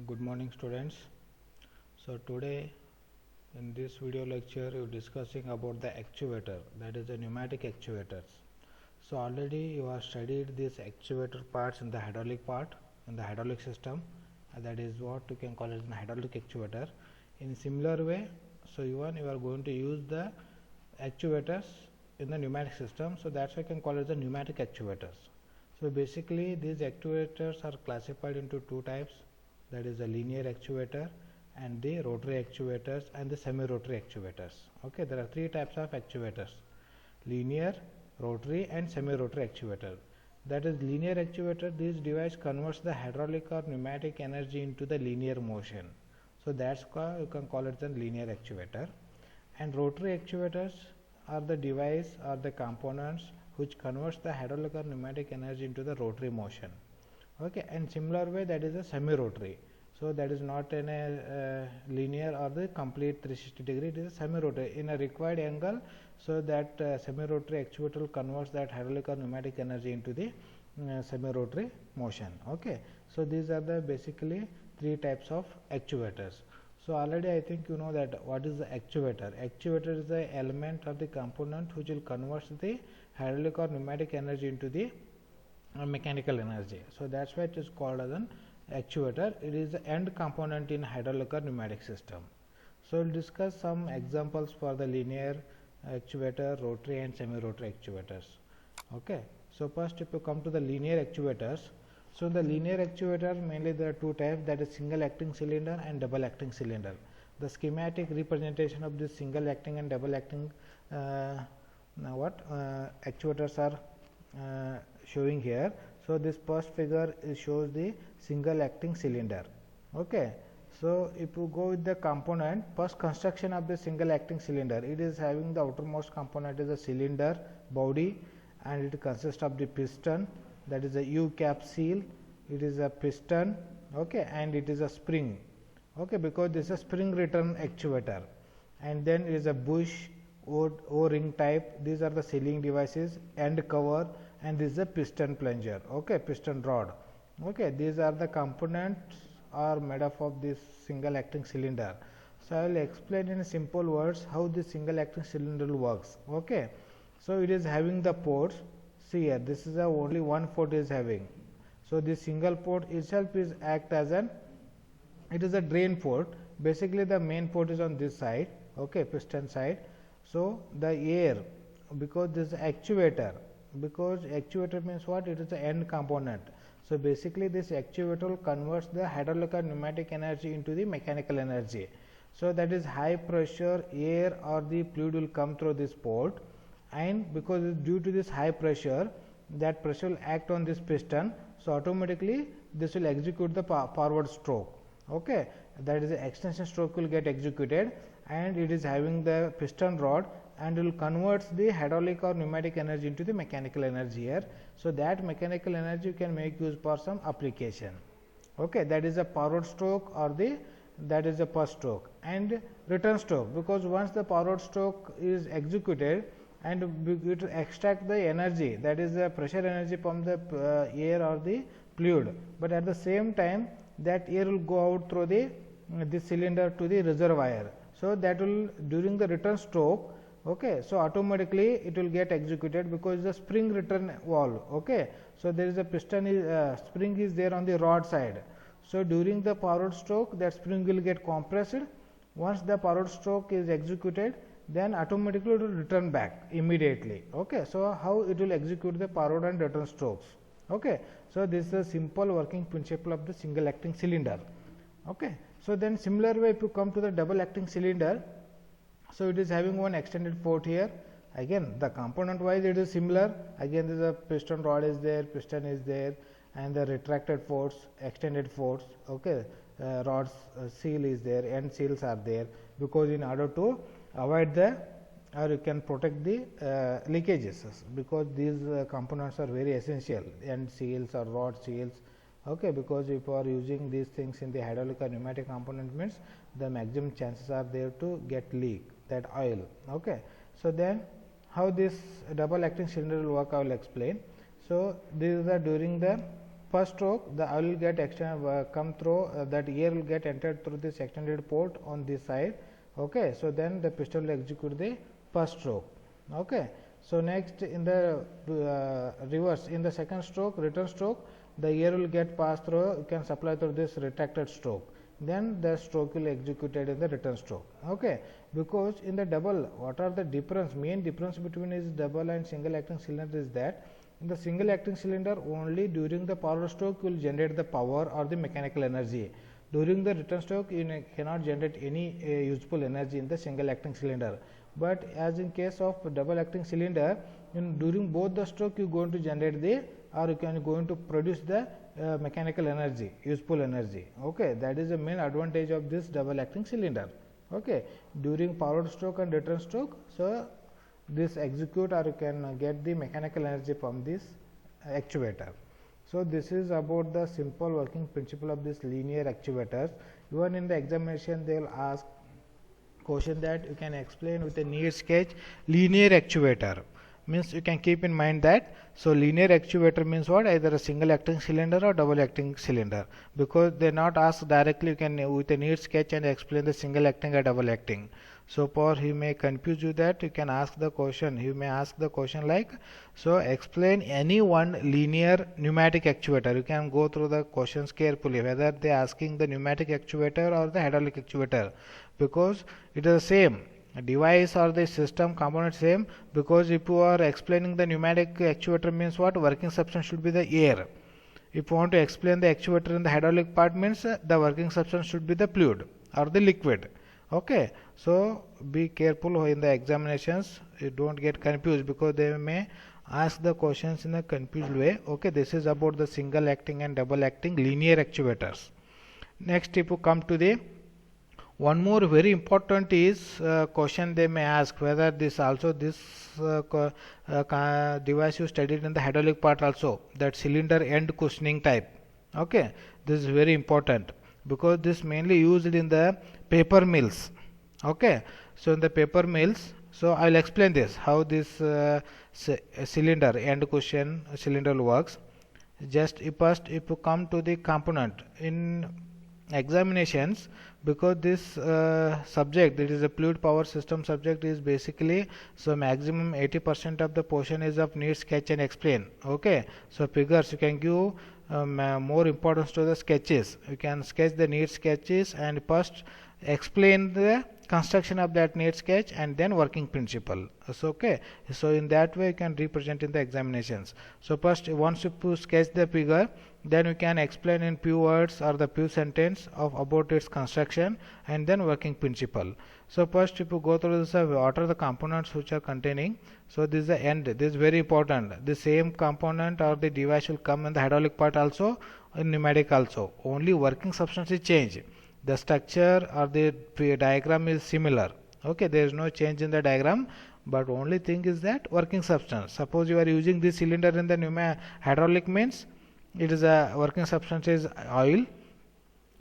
Good morning, students. So today in this video lecture we are discussing about the actuator, that is the pneumatic actuators. So already you have studied these actuator parts in the hydraulic part, in the hydraulic system, that is what you can call it an hydraulic actuator. In similar way, so even you are going to use the actuators in the pneumatic system, so that's why I can call it the pneumatic actuators. So basically these actuators are classified into two types, that is the linear actuator and the rotary actuators and the semi-rotary actuators. Okay, there are three types of actuators: linear, rotary and semi-rotary actuator. That is linear actuator, this device converts the hydraulic or pneumatic energy into the linear motion. So that's why you can call it the linear actuator. And rotary actuators are the device or the components which converts the hydraulic or pneumatic energy into the rotary motion. Okay, and similar way that is a semi-rotary. So that is not in a linear or the complete 360 degree, it is a semi-rotary in a required angle, so that semi-rotary actuator converts that hydraulic or pneumatic energy into the semi-rotary motion. Okay, so these are the basically three types of actuators. So already I think you know that what is the actuator. Actuator is the element or the component which will convert the hydraulic or pneumatic energy into the mechanical energy. So that's why it is called as an actuator. It is the end component in hydraulic or pneumatic system. So we'll discuss some examples for the linear actuator, rotary and semi-rotary actuators. Okay, so first if you come to the linear actuators, so the linear actuator mainly there are two types, that is single acting cylinder and double acting cylinder. The schematic representation of this single acting and double acting actuators are showing here. So this first figure shows the single acting cylinder. Okay, so if you go with the component, first construction of the single acting cylinder, it is having the outermost component is a cylinder body, and it consists of the piston, that is a U cap seal, it is a piston, okay, and it is a spring, okay, because this is a spring return actuator, and then it is a bush O ring type. These are the sealing devices, end cover, and this is a piston plunger, okay, piston rod. Okay, these are the components are made up of this single acting cylinder. So I will explain in simple words how this single acting cylinder works. Okay, so it is having the ports. See here, this is a only one port is having. So this single port itself is act as an, it is a drain port. Basically the main port is on this side, okay, piston side. So the air, because this actuator, because actuator means what, it is the end component. So basically this actuator converts the hydraulic or pneumatic energy into the mechanical energy. So that is high pressure air or the fluid will come through this port, and because due to this high pressure, that pressure will act on this piston, so automatically this will execute the forward stroke. Okay, that is the extension stroke will get executed, and it is having the piston rod and will converts the hydraulic or pneumatic energy into the mechanical energy here. So that mechanical energy you can make use for some application. Okay, that is a forward stroke or the, that is the first stroke, and return stroke, because once the forward stroke is executed and it extract the energy, that is the pressure energy from the air or the fluid, but at the same time that air will go out through the this cylinder to the reservoir. So that will during the return stroke, okay, so automatically it will get executed because the spring return valve. Okay, so there is a piston is spring is there on the rod side. So during the forward stroke, that spring will get compressed. Once the forward stroke is executed, then automatically it will return back immediately. Okay, so how it will execute the forward and return strokes. Okay, so this is a simple working principle of the single acting cylinder. Okay, so then similar way if you come to the double acting cylinder, so it is having one extended port here. Again the component wise it is similar. Again there is a piston rod is there, piston is there, and the retracted ports, extended ports. Okay, rods seal is there, end seals are there, because in order to avoid the, or you can protect the leakages, because these components are very essential, end seals or rod seals. Okay, because if you are using these things in the hydraulic or pneumatic component, means the maximum chances are there to get leak that oil. Okay, so then how this double acting cylinder will work, I will explain. So these are during the first stroke, the oil will get come through that air will get entered through this extended port on this side. Okay, so then the piston will execute the first stroke. Okay, so next in the reverse, in the second stroke, return stroke, the air will get passed through, you can supply through this retracted stroke, then the stroke will executed in the return stroke. Okay, because in the double, what are the difference, main difference between is double and single acting cylinder is that in the single acting cylinder only during the power stroke you will generate the power or the mechanical energy. During the return stroke you cannot generate any useful energy in the single acting cylinder, but as in case of double acting cylinder, during both the stroke you are going to generate the, or you can going to produce the mechanical energy, useful energy. Okay, that is the main advantage of this double acting cylinder. Okay, during powered stroke and return stroke, so this execute or you can get the mechanical energy from this actuator. So this is about the simple working principle of this linear actuators. Even in the examination they will ask question that you can explain with a neat sketch linear actuator, means you can keep in mind that. So linear actuator means what, either a single acting cylinder or double acting cylinder, because they not ask directly, you can with a neat sketch and explain the single acting or double acting. So for he may confuse you that you can ask the question, he may ask the question like, so explain any one linear pneumatic actuator. You can go through the questions carefully whether they are asking the pneumatic actuator or the hydraulic actuator, because it is the same device or the system component same, because if you are explaining the pneumatic actuator means what, working substance should be the air. If you want to explain the actuator in the hydraulic part means the working substance should be the fluid or the liquid. Okay, so be careful in the examinations, you don't get confused, because they may ask the questions in a confused way. Okay, this is about the single acting and double acting linear actuators. Next, if you come to the one more very important is question they may ask whether this also this device you studied in the hydraulic part also, that cylinder end cushioning type. Okay, this is very important because this mainly used in the paper mills. Okay, so in the paper mills, so I will explain this how this cylinder end cushion cylinder works. Just first if you come to the component in examinations, because this subject, that is a fluid power system subject, is basically, so maximum 80% of the portion is of need sketch and explain. Okay, so figures you can give more importance to the sketches. You can sketch the need sketches and first explain the construction of that need sketch and then working principle. So okay, so in that way you can represent in the examinations. So first once you sketch the figure, then you can explain in few words or the few sentence of about its construction and then working principle. So first if you go through this, what are the components which are containing. So this is the end, this is very important. The same component or the device will come in the hydraulic part also, in pneumatic also, only working substance is changed. The structure or the diagram is similar. Okay, there is no change in the diagram, but only thing is that working substance. Suppose you are using this cylinder in the hydraulic means it is a working substance is oil.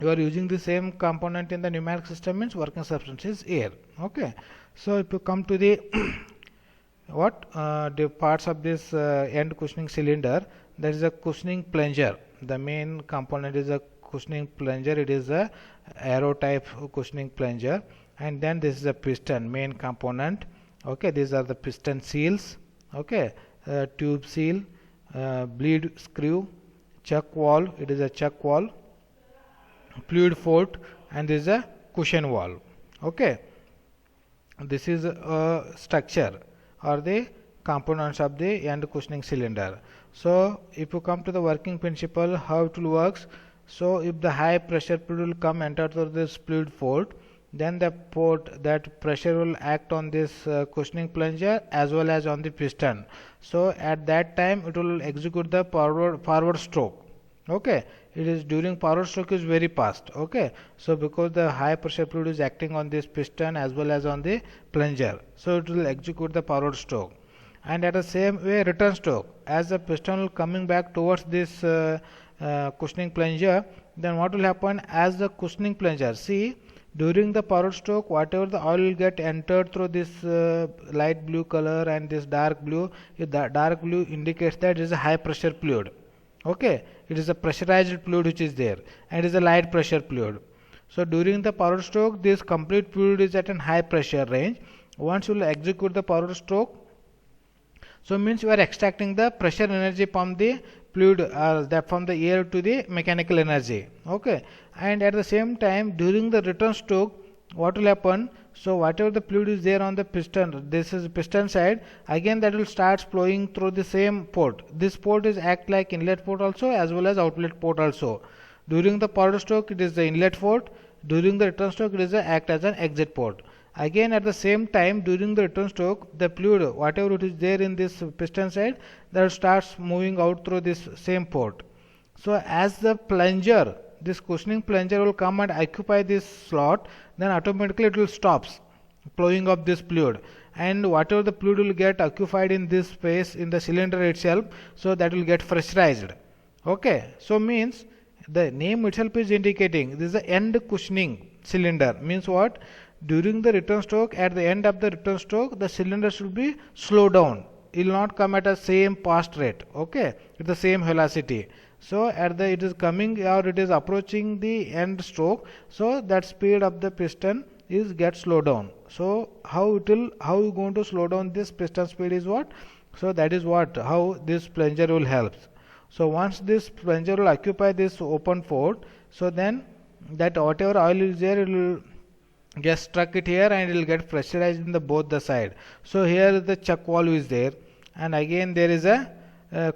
You are using the same component in the pneumatic system means working substance is air. Okay, so if you come to the what the parts of this end cushioning cylinder, there is a cushioning plunger. The main component is a cushioning plunger. It is a arrow type cushioning plunger, and then this is a piston main component. Okay, these are the piston seals. Okay, tube seal, bleed screw, chuck valve, it is a chuck valve, fluid port, and this is a cushion valve. Okay, this is a structure or the components of the end cushioning cylinder. So if you come to the working principle, how it will works. So if the high pressure fluid will come enter through this fluid port, then the port, that pressure will act on this cushioning plunger as well as on the piston. So at that time it will execute the forward stroke. Okay, it is during forward stroke is very fast. Okay, so because the high pressure fluid is acting on this piston as well as on the plunger, so it will execute the forward stroke. And at the same way return stroke, as the piston will coming back towards this cushioning plunger, then what will happen, as the cushioning plunger, see during the forward stroke whatever the oil will get entered through this light blue color and this dark blue, if the dark blue indicates that it is a high pressure fluid. Okay, it is a pressurized fluid which is there, and it is a light pressure fluid. So during the power stroke, this complete fluid is at a high pressure range. Once you will execute the power stroke, so means you are extracting the pressure energy from the fluid, that from the air to the mechanical energy. Okay, and at the same time during the return stroke, what will happen? So whatever the fluid is there on the piston, this is piston side, again that will start flowing through the same port. This port is act like inlet port also as well as outlet port also. During the power stroke it is the inlet port, during the return stroke it is the act as an exit port. Again at the same time during the return stroke, the fluid whatever it is there in this piston side, that starts moving out through this same port. So as the plunger, this cushioning plunger will come and occupy this slot, then automatically it will stops flowing of this fluid, and whatever the fluid will get occupied in this space in the cylinder itself, so that will get pressurized. Okay, so means the name itself is indicating this is the end cushioning cylinder. Means what? During the return stroke, at the end of the return stroke, the cylinder should be slowed down. It will not come at a same fast rate. Okay, with the same velocity. So at the it is coming or it is approaching the end stroke, so that speed of the piston is get slowed down. So how you going to slow down this piston speed is what? So that is what how this plunger will help. So once this plunger will occupy this open port, so then that whatever oil is there, it will get struck it here and it will get pressurized in the both the side. So here the chuck valve is there, and again there is a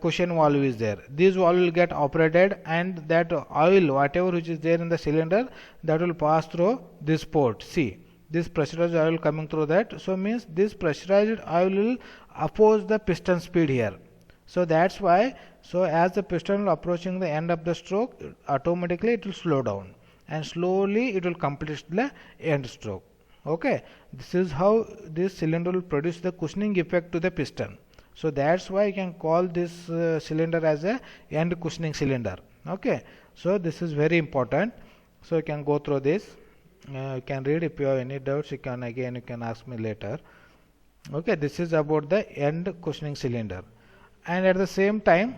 cushion valve is there. This valve will get operated, and that oil whatever which is there in the cylinder, that will pass through this port. See, this pressurized oil coming through that. So means this pressurized oil will oppose the piston speed here. So that's why, so as the piston will approaching the end of the stroke, automatically it will slow down, and slowly it will complete the end stroke. Okay, this is how this cylinder will produce the cushioning effect to the piston. So that's why you can call this cylinder as a end cushioning cylinder. Okay, so this is very important. So you can go through this. You can read. If you have any doubts, you can ask me later. Okay, this is about the end cushioning cylinder, and at the same time,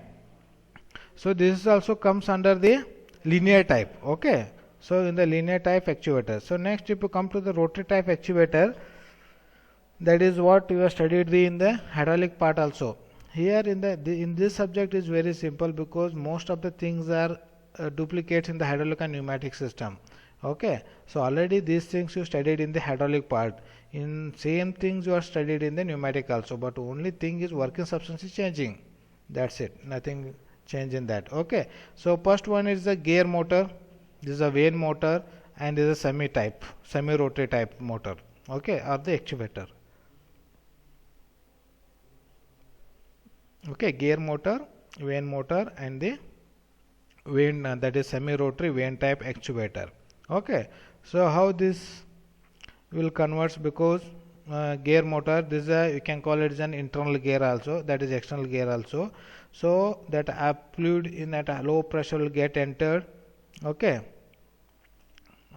so this also comes under the linear type. Okay, so in the linear type actuator. So next, if you come to the rotary type actuator, that is what you have studied in the hydraulic part also. Here in this subject is very simple, because most of the things are duplicates in the hydraulic and pneumatic system. Okay, so already these things you studied in the hydraulic part. In same things you are studied in the pneumatic also, but only thing is working substance is changing. That's it. Nothing change in that. Okay, so first one is the gear motor. This is a vane motor, and this is a semi rotary type motor. Okay, or the actuator. Okay, gear motor, vane motor, and the vane that is semi rotary vane type actuator. Okay, so how this will converts, because gear motor, this is a, you can call it as an internal gear also, that is external gear also. So that fluid in at a low pressure will get entered. Okay,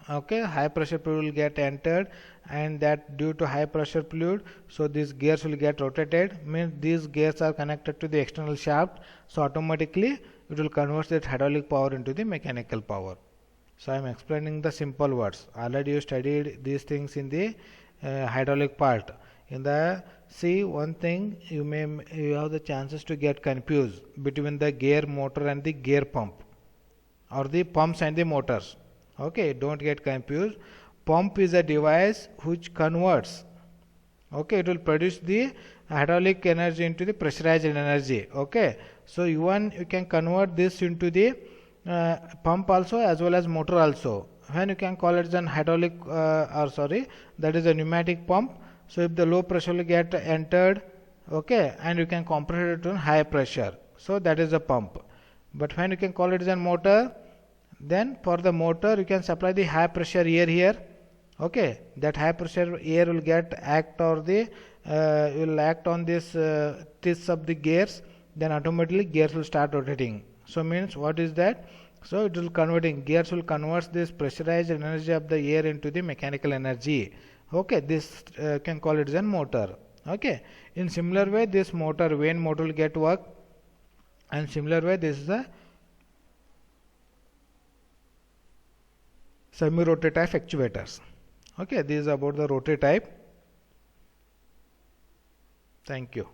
high pressure fluid will get entered, and that due to high pressure fluid, so these gears will get rotated. Means these gears are connected to the external shaft, so automatically it will convert that hydraulic power into the mechanical power. So I am explaining the simple words. Already you studied these things in the hydraulic part. In the one thing you have the chances to get confused between the gear motor and the gear pump, or the pumps and the motors. Okay, don't get confused. Pump is a device which converts. Okay, it will produce the hydraulic energy into the pressurized energy. Okay, so you can convert this into the pump also as well as motor also. When you can call it as an hydraulic that is a pneumatic pump. So if the low pressure will get entered, okay, and you can compress it to high pressure, so that is a pump. But when you can call it as a motor, then for the motor you can supply the high pressure air here. Okay, that high pressure air will get act, or the will act on this tips of the gears, then automatically gears will start rotating. So means what is that? So it will converting, gears will convert this pressurized energy of the air into the mechanical energy. Okay, this can call it as a motor. Okay, in similar way this motor, vane motor will get work, and similar way this is a semi-rotary type actuators. Okay, this is about the rotary type. Thank you.